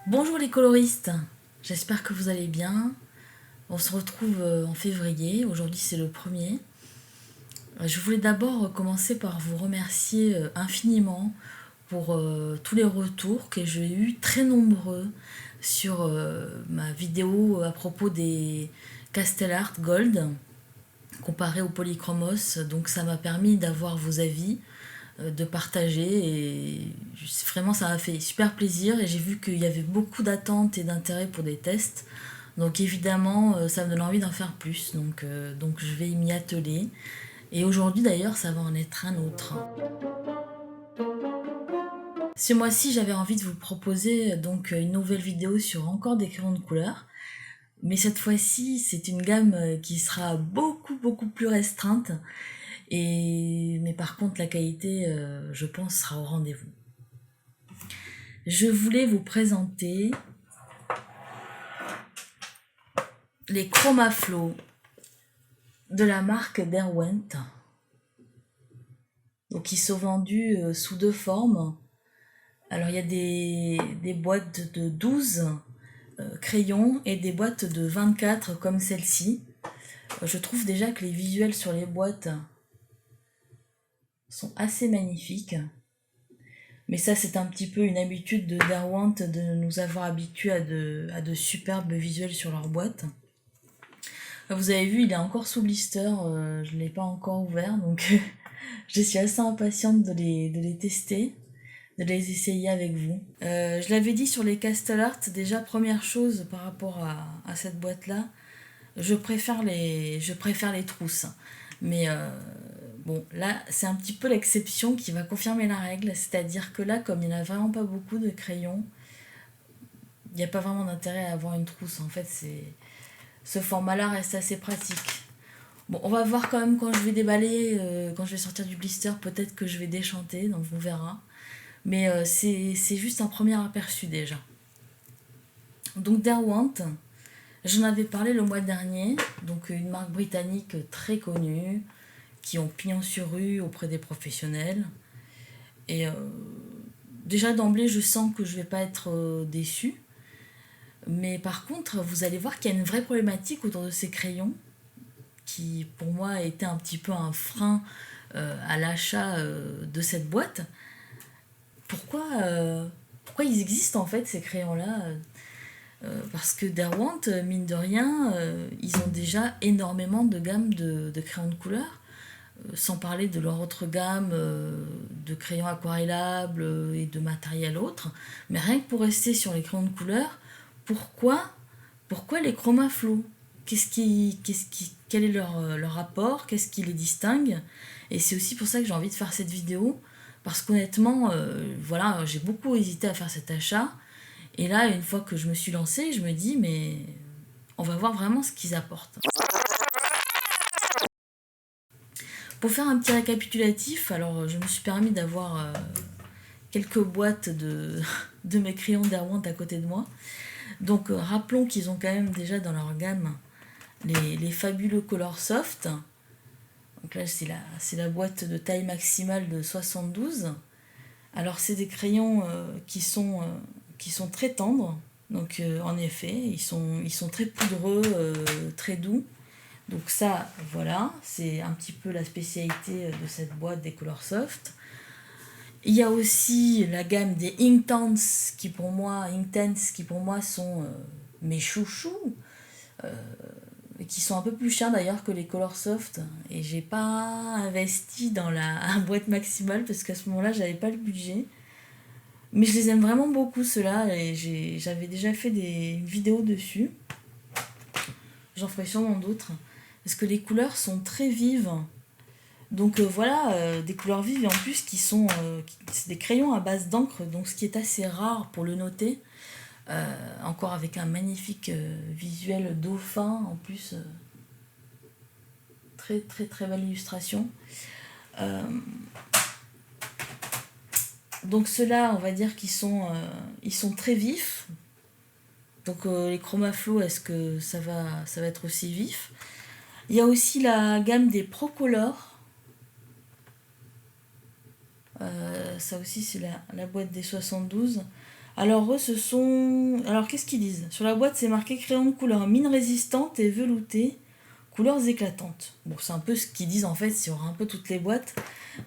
Bonjour les coloristes, j'espère que vous allez bien. On se retrouve en février, aujourd'hui c'est le premier. Je voulais d'abord commencer par vous remercier infiniment pour tous les retours que j'ai eu, très nombreux, sur ma vidéo à propos des Castellart Gold comparé au Polychromos. Donc ça m'a permis d'avoir vos avis, de partager, et vraiment ça m'a fait super plaisir, et j'ai vu qu'il y avait beaucoup d'attentes et d'intérêt pour des tests. Donc évidemment ça me donne envie d'en faire plus, donc je vais m'y atteler. Et aujourd'hui d'ailleurs ça va en être un autre. Ce mois-ci j'avais envie de vous proposer donc une nouvelle vidéo sur encore des crayons de couleur. Mais cette fois-ci, c'est une gamme qui sera beaucoup plus restreinte. Mais par contre, la qualité, je pense, sera au rendez-vous. Je voulais vous présenter les Chromaflow de la marque Derwent. Donc, ils sont vendus sous deux formes. Alors, il y a des boîtes de 12 crayons et des boîtes de 24 comme celle-ci. Je trouve déjà que les visuels sur les boîtes sont assez magnifiques. Mais ça, c'est un petit peu une habitude de Derwent de nous avoir habitués à de superbes visuels sur leur boîte. Vous avez vu, il est encore sous blister, je ne l'ai pas encore ouvert, donc je suis assez impatiente de les tester, de les essayer avec vous. Je l'avais dit sur les Castellart, déjà première chose par rapport à cette boîte-là, je préfère les trousses. Mais bon, là, c'est un petit peu l'exception qui va confirmer la règle, c'est-à-dire que là, comme il n'y en a vraiment pas beaucoup de crayons, il n'y a pas vraiment d'intérêt à avoir une trousse. En fait, ce format-là reste assez pratique. Bon, on va voir quand même quand je vais déballer, quand je vais sortir du blister, peut-être que je vais déchanter, donc on verra. Mais c'est juste un premier aperçu déjà. Donc Derwent, j'en avais parlé le mois dernier, donc une marque britannique très connue, qui ont pignon sur rue auprès des professionnels. Et déjà d'emblée, je sens que je vais pas être déçue. Mais par contre, vous allez voir qu'il y a une vraie problématique autour de ces crayons, qui pour moi a été un petit peu un frein à l'achat de cette boîte. Pourquoi ils existent en fait ces crayons-là parce que Derwent, mine de rien, ils ont déjà énormément de gammes de crayons de couleur, sans parler de leur autre gamme de crayons aquarellables et de matériel autre. Mais rien que pour rester sur les crayons de couleur, pourquoi les Chromaflow? Quel est leur rapport? Qu'est-ce qui les distingue? Et c'est aussi pour ça que j'ai envie de faire cette vidéo, parce qu'honnêtement, voilà, j'ai beaucoup hésité à faire cet achat. Et là, une fois que je me suis lancée, je me dis, mais on va voir vraiment ce qu'ils apportent. Pour faire un petit récapitulatif, alors je me suis permis d'avoir quelques boîtes de mes crayons Derwent à côté de moi. Donc rappelons qu'ils ont quand même déjà dans leur gamme les fabuleux Color Soft. Donc là c'est la boîte de taille maximale de 72. Alors c'est des crayons qui sont très tendres. Donc en effet, ils sont très poudreux, très doux. Donc ça, voilà, c'est un petit peu la spécialité de cette boîte des Color Soft. Il y a aussi la gamme des Inktense qui pour moi sont mes chouchous, qui sont un peu plus chers d'ailleurs que les Color Soft. Et j'ai pas investi dans la boîte maximale parce qu'à ce moment-là, j'avais pas le budget. Mais je les aime vraiment beaucoup ceux-là, et j'avais déjà fait des vidéos dessus. J'en ferai sûrement d'autres. Parce que les couleurs sont très vives. Donc voilà, des couleurs vives, et en plus c'est des crayons à base d'encre, donc ce qui est assez rare pour le noter. Encore avec un magnifique visuel dauphin, en plus très belle illustration. Donc ceux-là, on va dire ils sont très vifs. Donc les Chromaflow, est-ce que ça va être aussi vif? Il y a aussi la gamme des Procolor. Ça aussi c'est la boîte des 72. Alors eux, ce sont... Alors qu'est-ce qu'ils disent? Sur la boîte, c'est marqué crayon de couleur mine résistante et velouté, couleurs éclatantes. Bon, c'est un peu ce qu'ils disent en fait sur un peu toutes les boîtes,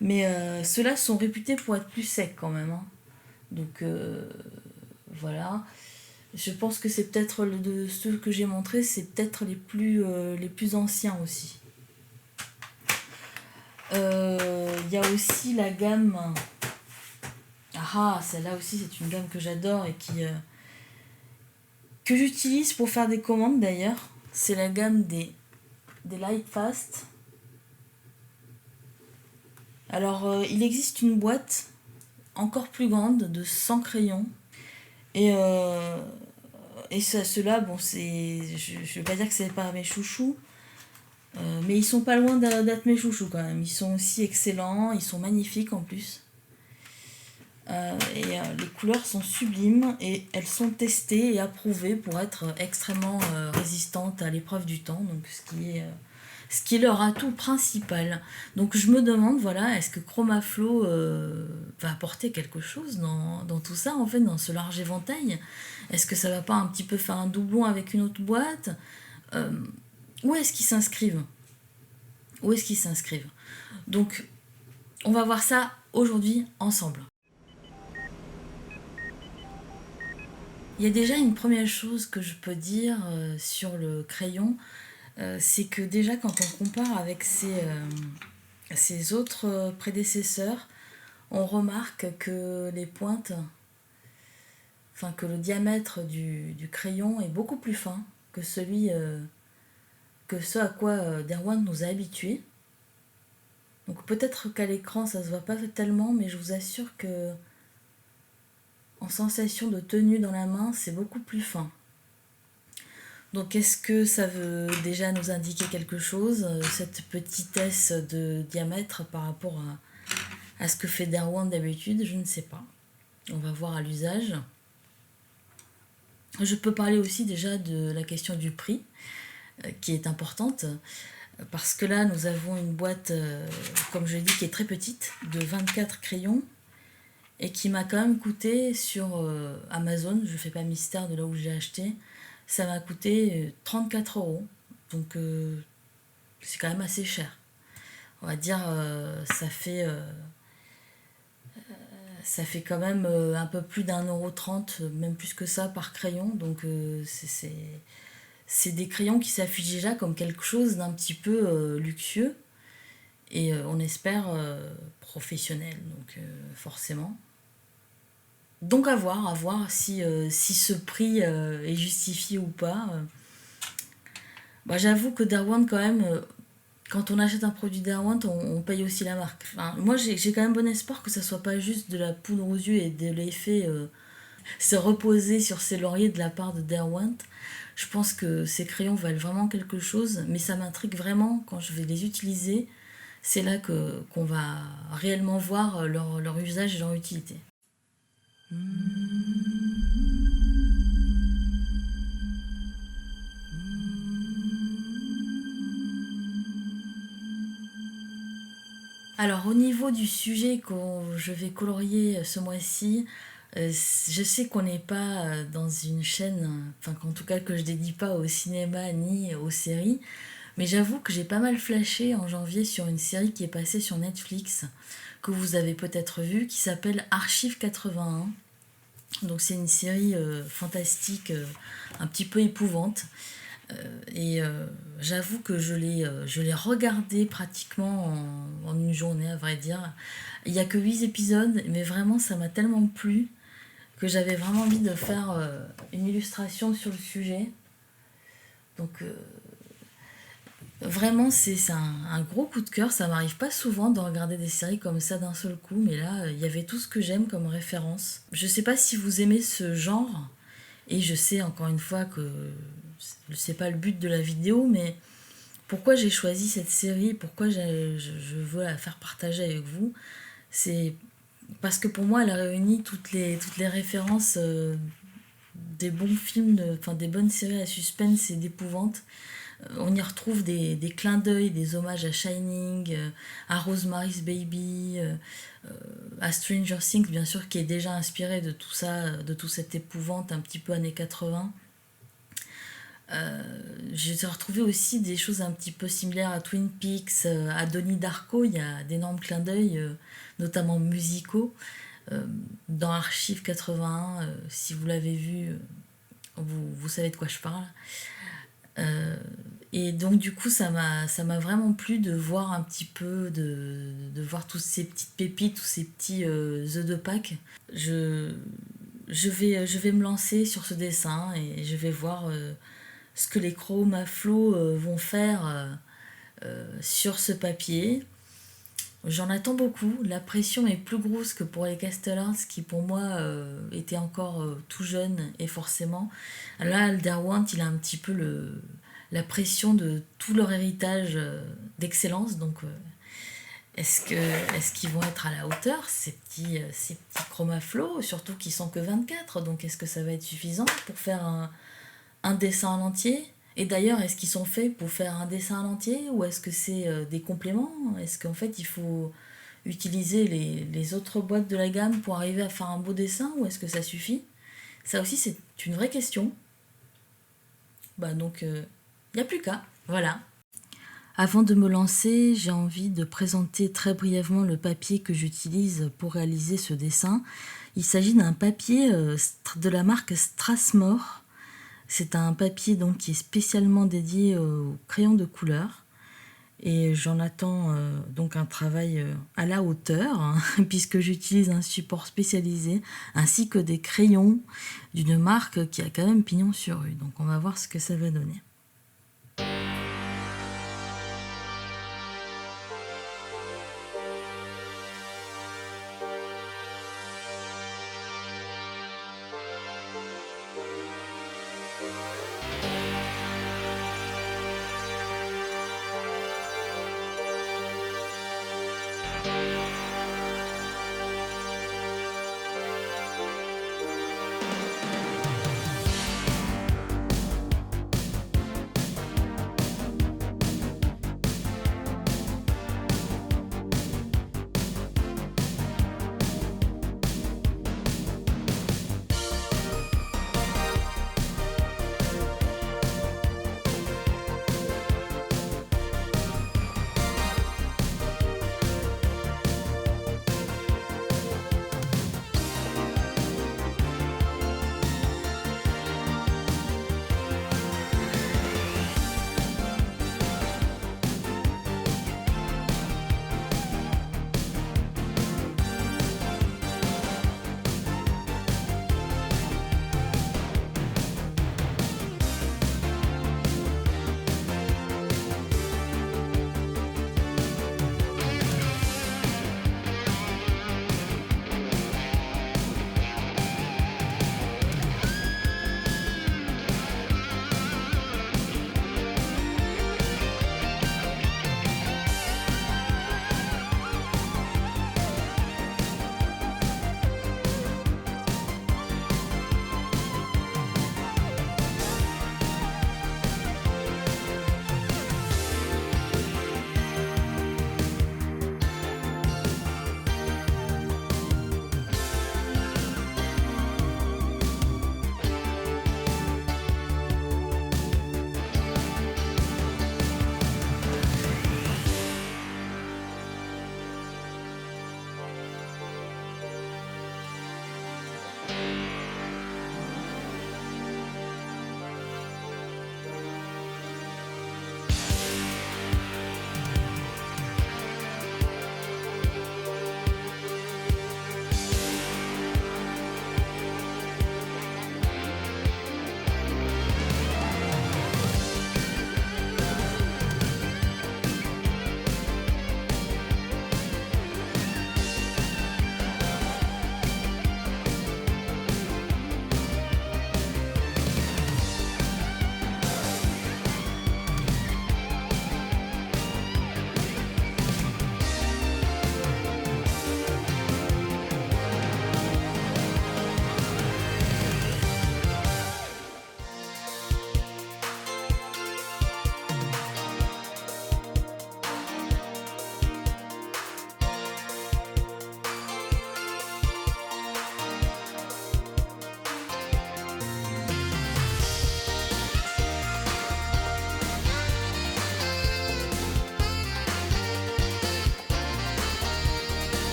mais ceux-là sont réputés pour être plus secs quand même, hein. Donc voilà. Je pense que c'est peut-être de ceux que j'ai montrés, c'est peut-être les plus anciens aussi. Il y a aussi la gamme. Ah, celle-là aussi, c'est une gamme que j'adore et que j'utilise pour faire des commandes d'ailleurs. C'est la gamme des Lightfast. Alors, il existe une boîte encore plus grande de 100 crayons. Et ceux-là, bon, je vais pas dire que c'est pas mes chouchous, mais ils sont pas loin d'être mes chouchous quand même. Ils sont aussi excellents, ils sont magnifiques en plus. Les couleurs sont sublimes et elles sont testées et approuvées pour être extrêmement résistantes à l'épreuve du temps, donc ce qui est leur atout principal. Donc je me demande, voilà, est-ce que Chromaflow va apporter quelque chose dans tout ça, en fait, dans ce large éventail? Est-ce que ça va pas un petit peu faire un doublon avec une autre boîte? Où est-ce qu'ils s'inscrivent? Où est-ce qu'ils s'inscrivent? Donc on va voir ça aujourd'hui ensemble. Il y a déjà une première chose que je peux dire sur le crayon, c'est que déjà quand on compare avec ses autres prédécesseurs, on remarque que les pointes, enfin que le diamètre du crayon est beaucoup plus fin que que ce à quoi Derwent nous a habitués. Donc peut-être qu'à l'écran ça se voit pas tellement, mais je vous assure que en sensation de tenue dans la main, c'est beaucoup plus fin. Donc est-ce que ça veut déjà nous indiquer quelque chose, cette petitesse de diamètre par rapport à ce que fait Derwent d'habitude? Je ne sais pas. On va voir à l'usage. Je peux parler aussi déjà de la question du prix, qui est importante, parce que là nous avons une boîte, comme je l'ai dit, qui est très petite, de 24 crayons, et qui m'a quand même coûté sur Amazon, je ne fais pas mystère de là où j'ai acheté, ça m'a coûté 34 €. Donc c'est quand même assez cher. On va dire ça fait quand même un peu plus d'1,30 €, même plus que ça par crayon. Donc c'est des crayons qui s'affichent déjà comme quelque chose d'un petit peu luxueux. Et on espère professionnel, donc forcément. Donc à voir si ce prix est justifié ou pas. Bah, j'avoue que Derwent quand même, quand on achète un produit Derwent, on paye aussi la marque. Enfin, moi j'ai quand même bon espoir que ça soit pas juste de la poudre aux yeux et de l'effet se reposer sur ses lauriers de la part de Derwent. Je pense que ces crayons valent vraiment quelque chose, mais ça m'intrigue vraiment quand je vais les utiliser. C'est là qu'on va réellement voir leur usage et leur utilité. Alors au niveau du sujet que je vais colorier ce mois-ci, je sais qu'on n'est pas dans une chaîne, enfin qu'en tout cas que je dédie pas au cinéma ni aux séries, mais j'avoue que j'ai pas mal flashé en janvier sur une série qui est passée sur Netflix, que vous avez peut-être vue, qui s'appelle Archive 81. Donc c'est une série fantastique, un petit peu épouvante. J'avoue que je l'ai regardé pratiquement en une journée, à vrai dire. Il n'y a que 8 épisodes, mais vraiment ça m'a tellement plu que j'avais vraiment envie de faire une illustration sur le sujet. Donc vraiment c'est un gros coup de cœur. Ça m'arrive pas souvent de regarder des séries comme ça d'un seul coup, mais là il y avait tout ce que j'aime comme référence. Je sais pas si vous aimez ce genre, et je sais encore une fois que c'est pas le but de la vidéo, mais pourquoi j'ai choisi cette série, pourquoi je veux la faire partager avec vous, c'est parce que pour moi elle réunit toutes les références des bons films, enfin des bonnes séries à suspense et d'épouvante. On y retrouve des clins d'œil, des hommages à Shining, à Rosemary's Baby, à Stranger Things, bien sûr, qui est déjà inspiré de tout ça, de toute cette épouvante un petit peu années 80. J'ai retrouvé aussi des choses un petit peu similaires à Twin Peaks, à Donnie Darko. Il y a d'énormes clins d'œil, notamment musicaux. Dans Archive 81, si vous l'avez vu, vous savez de quoi je parle. Euh, et donc du coup ça m'a vraiment plu de voir un petit peu, de voir toutes ces petites pépites, tous ces petits œufs de Pâques. Je, je vais me lancer sur ce dessin et je vais voir ce que les Chromaflow vont faire sur ce papier. J'en attends beaucoup. La pression est plus grosse que pour les Castellars qui pour moi étaient encore tout jeunes et forcément. Là, Alderwant, il a un petit peu la pression de tout leur héritage d'excellence. Donc est-ce qu'ils vont être à la hauteur, ces petits Chromaflow, surtout qu'ils sont que 24. Donc est-ce que ça va être suffisant pour faire un dessin en entier? Et d'ailleurs, est-ce qu'ils sont faits pour faire un dessin en entier ou est-ce que c'est des compléments? Est-ce qu'en fait il faut utiliser les autres boîtes de la gamme pour arriver à faire un beau dessin ou est-ce que ça suffit? Ça aussi, c'est une vraie question. Bah donc, il n'y a plus qu'à. Voilà. Avant de me lancer, j'ai envie de présenter très brièvement le papier que j'utilise pour réaliser ce dessin. Il s'agit d'un papier de la marque Strathmore. C'est un papier donc qui est spécialement dédié aux crayons de couleur. Et j'en attends donc un travail à la hauteur, hein, puisque j'utilise un support spécialisé, ainsi que des crayons d'une marque qui a quand même pignon sur rue. Donc on va voir ce que ça va donner.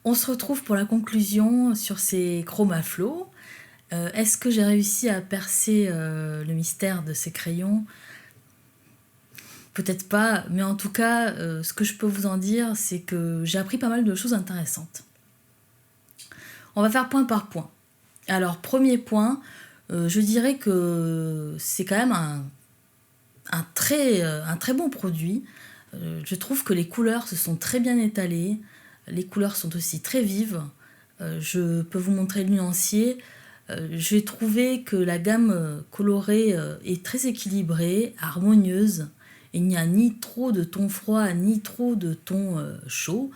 On se retrouve pour la conclusion sur ces Chromaflow. Est-ce que j'ai réussi à percer le mystère de ces crayons? Peut-être pas, mais en tout cas, ce que je peux vous en dire, c'est que j'ai appris pas mal de choses intéressantes. On va faire point par point. Alors, premier point, je dirais que c'est quand même un très bon produit. Je trouve que les couleurs se sont très bien étalées. Les couleurs sont aussi très vives. Je peux vous montrer le nuancier. J'ai trouvé que la gamme colorée est très équilibrée, harmonieuse. Il n'y a ni trop de tons froids, ni trop de tons chauds.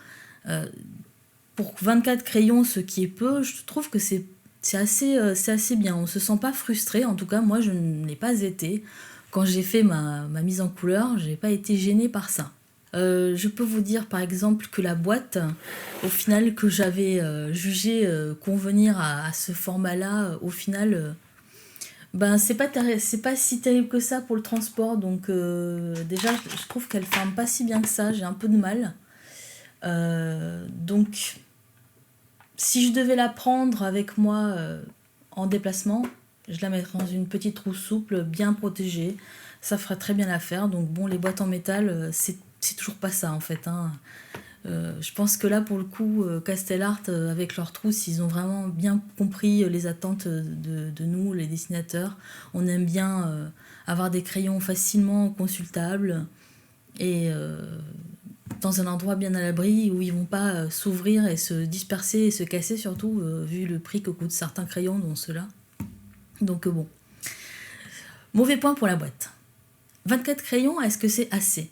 Pour 24 crayons, ce qui est peu, je trouve que c'est assez bien. On ne se sent pas frustré. En tout cas, moi, je ne l'ai pas été. Quand j'ai fait ma mise en couleur, je n'ai pas été gênée par ça. Je peux vous dire par exemple que la boîte, au final, que j'avais jugé convenir à ce format-là, au final, ben c'est pas si terrible que ça pour le transport. Donc déjà, je trouve qu'elle ferme pas si bien que ça. J'ai un peu de mal. Donc, si je devais la prendre avec moi en déplacement, je la mettrais dans une petite trousse souple, bien protégée. Ça ferait très bien l'affaire. Donc bon, les boîtes en métal, c'est toujours pas ça en fait. Hein. Je pense que là, pour le coup, Castellart, avec leur trousse, ils ont vraiment bien compris les attentes de nous, les dessinateurs. On aime bien avoir des crayons facilement consultables et dans un endroit bien à l'abri où ils vont pas s'ouvrir et se disperser et se casser, surtout vu le prix que coûtent certains crayons, dont ceux-là. Donc bon. Mauvais point pour la boîte. 24 crayons, est-ce que c'est assez?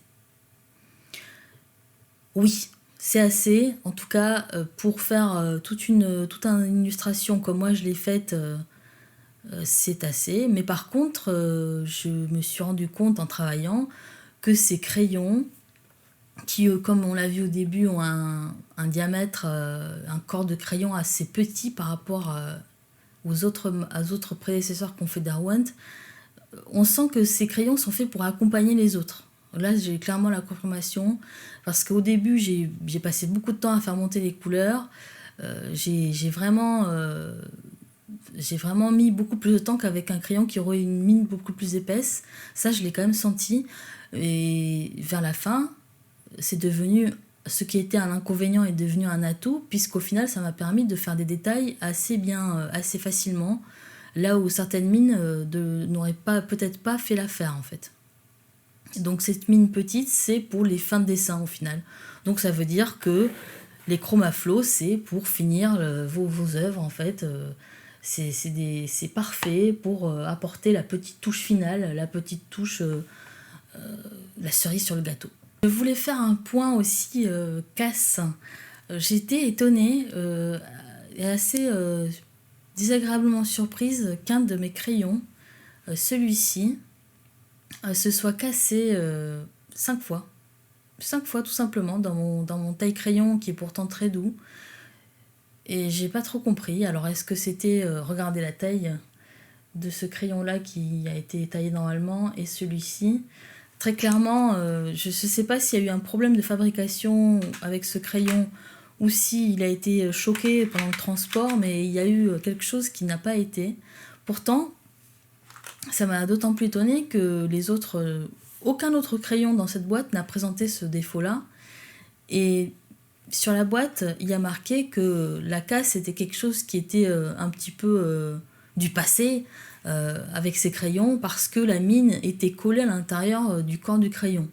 Oui, c'est assez. En tout cas, pour faire toute une illustration comme moi je l'ai faite, c'est assez. Mais par contre, je me suis rendu compte en travaillant que ces crayons, qui, comme on l'a vu au début, ont un diamètre, un corps de crayon assez petit par rapport aux autres prédécesseurs qu'on fait Derwent, on sent que ces crayons sont faits pour accompagner les autres. Là, j'ai clairement la confirmation, parce qu'au début, j'ai passé beaucoup de temps à faire monter les couleurs. J'ai vraiment mis beaucoup plus de temps qu'avec un crayon qui aurait une mine beaucoup plus épaisse. Ça, je l'ai quand même senti. Et vers la fin, c'est devenu, ce qui était un inconvénient est devenu un atout, puisqu'au final, ça m'a permis de faire des détails assez bien, assez facilement, là où certaines mines n'auraient peut-être pas fait l'affaire, en fait. Donc cette mine petite, c'est pour les fins de dessin, au final. Donc ça veut dire que les Chromaflow, c'est pour finir vos œuvres, en fait. C'est parfait pour apporter la petite touche finale, la petite touche, la cerise sur le gâteau. Je voulais faire un point aussi casse. J'étais étonnée et assez désagréablement surprise qu'un de mes crayons, celui-ci, se soit cassé 5 fois. 5 fois tout simplement dans mon taille crayon qui est pourtant très doux. Et j'ai pas trop compris. Alors est-ce que c'était, regardez la taille de ce crayon-là qui a été taillé normalement et celui-ci. Très clairement, je ne sais pas s'il y a eu un problème de fabrication avec ce crayon ou s'il a été choqué pendant le transport, mais il y a eu quelque chose qui n'a pas été. Pourtant, ça m'a d'autant plus étonné que aucun autre crayon dans cette boîte n'a présenté ce défaut-là. Et sur la boîte, il y a marqué que la casse était quelque chose qui était un petit peu du passé avec ces crayons, parce que la mine était collée à l'intérieur du corps du crayon.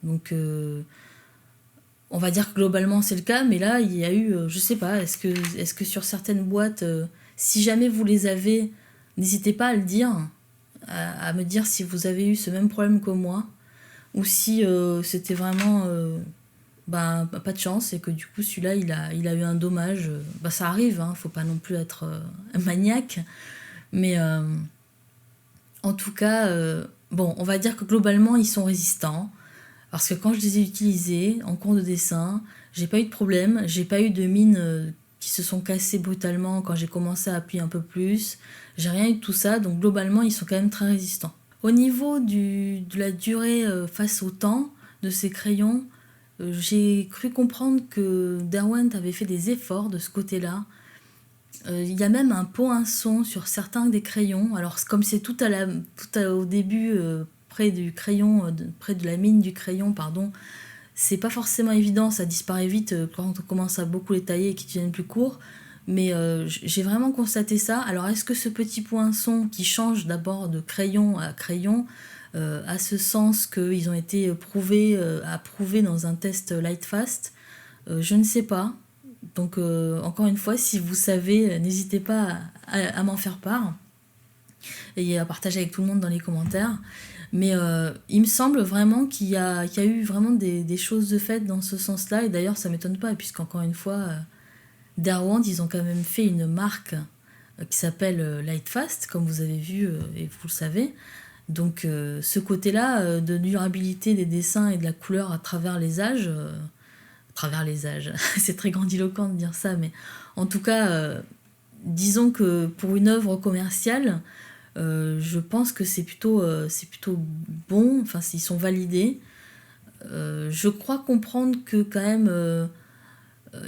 Donc on va dire que globalement c'est le cas, mais là il y a eu, je sais pas, est-ce que sur certaines boîtes, si jamais vous les avez, n'hésitez pas à le dire, à me dire si vous avez eu ce même problème que moi, ou si c'était vraiment pas de chance et que du coup celui-là il a eu un dommage. Ça arrive, hein, faut pas non plus être maniaque, mais en tout cas, on va dire que globalement ils sont résistants, parce que quand je les ai utilisés en cours de dessin, j'ai pas eu de problème, j'ai pas eu de mines qui se sont cassées brutalement quand j'ai commencé à appuyer un peu plus, j'ai rien eu de tout ça, donc globalement ils sont quand même très résistants. Au niveau de la durée face au temps de ces crayons, J'ai cru comprendre que Derwent avait fait des efforts de ce côté-là. Il y a même un poinçon sur certains des crayons. Alors comme c'est au début, près du crayon, près de la mine du crayon, pardon, c'est pas forcément évident, ça disparaît vite quand on commence à beaucoup les tailler et qu'ils deviennent plus courts. Mais j'ai vraiment constaté ça. Alors est-ce que ce petit poinçon qui change d'abord de crayon à crayon a ce sens qu'ils ont été approuvés dans un test Lightfast? Je ne sais pas. Donc encore une fois, si vous savez, n'hésitez pas à m'en faire part et à partager avec tout le monde dans les commentaires. Mais il me semble vraiment qu'il y a eu vraiment des choses de fait dans ce sens-là. Et d'ailleurs, ça m'étonne pas, puisqu'encore une fois, Derwent, ils ont quand même fait une marque qui s'appelle Lightfast, comme vous avez vu et vous le savez. Donc ce côté-là de durabilité des dessins et de la couleur à travers les âges, c'est très grandiloquent de dire ça, mais en tout cas, disons que pour une œuvre commerciale, je pense que c'est plutôt bon, enfin ils sont validés. Je crois comprendre que quand même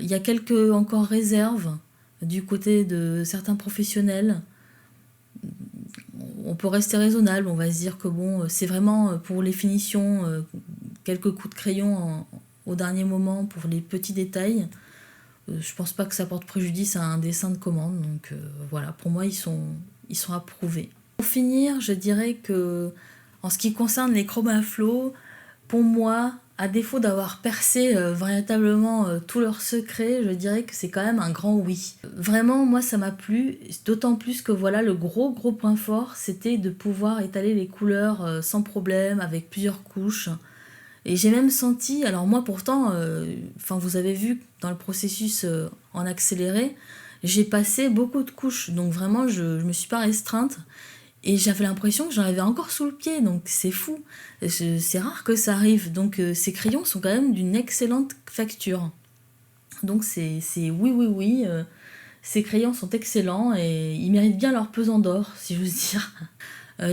il y a quelques encore réserves du côté de certains professionnels. On peut rester raisonnable, on va se dire que bon, c'est vraiment pour les finitions, quelques coups de crayon au dernier moment pour les petits détails. Je pense pas que ça porte préjudice à un dessin de commande, donc voilà, pour moi ils sont approuvés. Pour finir, je dirais que en ce qui concerne les chromaflow, pour moi, à défaut d'avoir percé véritablement tous leurs secrets, je dirais que c'est quand même un grand oui. Vraiment, moi ça m'a plu, d'autant plus que voilà, le gros point fort, c'était de pouvoir étaler les couleurs sans problème, avec plusieurs couches. Et j'ai même senti, alors moi pourtant, vous avez vu dans le processus en accéléré, j'ai passé beaucoup de couches, donc vraiment je me suis pas restreinte. Et j'avais l'impression que j'en avais encore sous le pied, donc c'est fou. C'est rare que ça arrive. Donc ces crayons sont quand même d'une excellente facture. Donc c'est oui. Ces crayons sont excellents et ils méritent bien leur pesant d'or, si j'ose dire.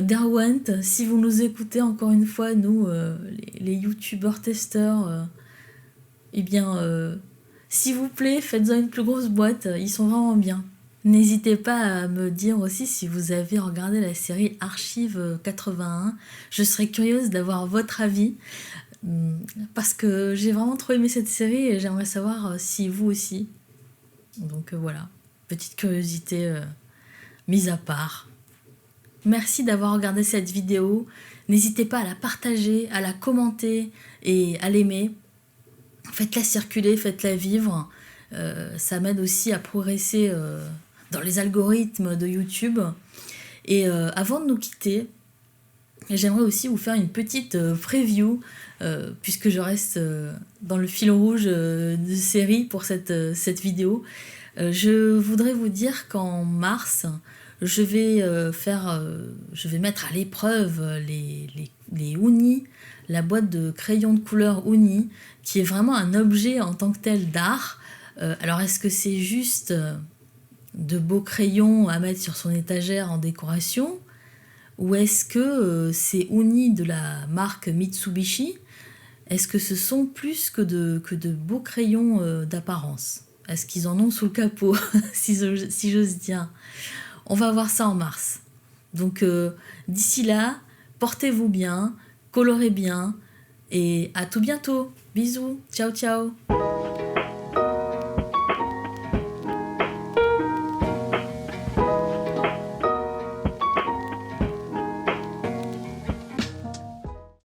Derwent, si vous nous écoutez encore une fois, nous, les youtubeurs testeurs, eh bien, s'il vous plaît, faites-en une plus grosse boîte, ils sont vraiment bien. N'hésitez pas à me dire aussi si vous avez regardé la série Archive 81. Je serais curieuse d'avoir votre avis parce que j'ai vraiment trop aimé cette série et j'aimerais savoir si vous aussi. Donc voilà, petite curiosité mise à part. Merci d'avoir regardé cette vidéo. N'hésitez pas à la partager, à la commenter et à l'aimer. Faites-la circuler, faites-la vivre. Ça m'aide aussi à progresser dans les algorithmes de YouTube. Et avant de nous quitter, j'aimerais aussi vous faire une petite preview, puisque je reste dans le fil rouge de série pour cette vidéo. Je voudrais vous dire qu'en mars, je vais mettre à l'épreuve les Uni, la boîte de crayons de couleur Uni, qui est vraiment un objet en tant que tel d'art. Alors est-ce que c'est juste de beaux crayons à mettre sur son étagère en décoration, ou est-ce que c'est Uni de la marque Mitsubishi? Est-ce que ce sont plus que de beaux crayons d'apparence? Est-ce qu'ils en ont sous le capot, si j'ose dire? On va voir ça en mars. Donc d'ici là, portez-vous bien, colorez bien, et à tout bientôt. Bisous, ciao ciao.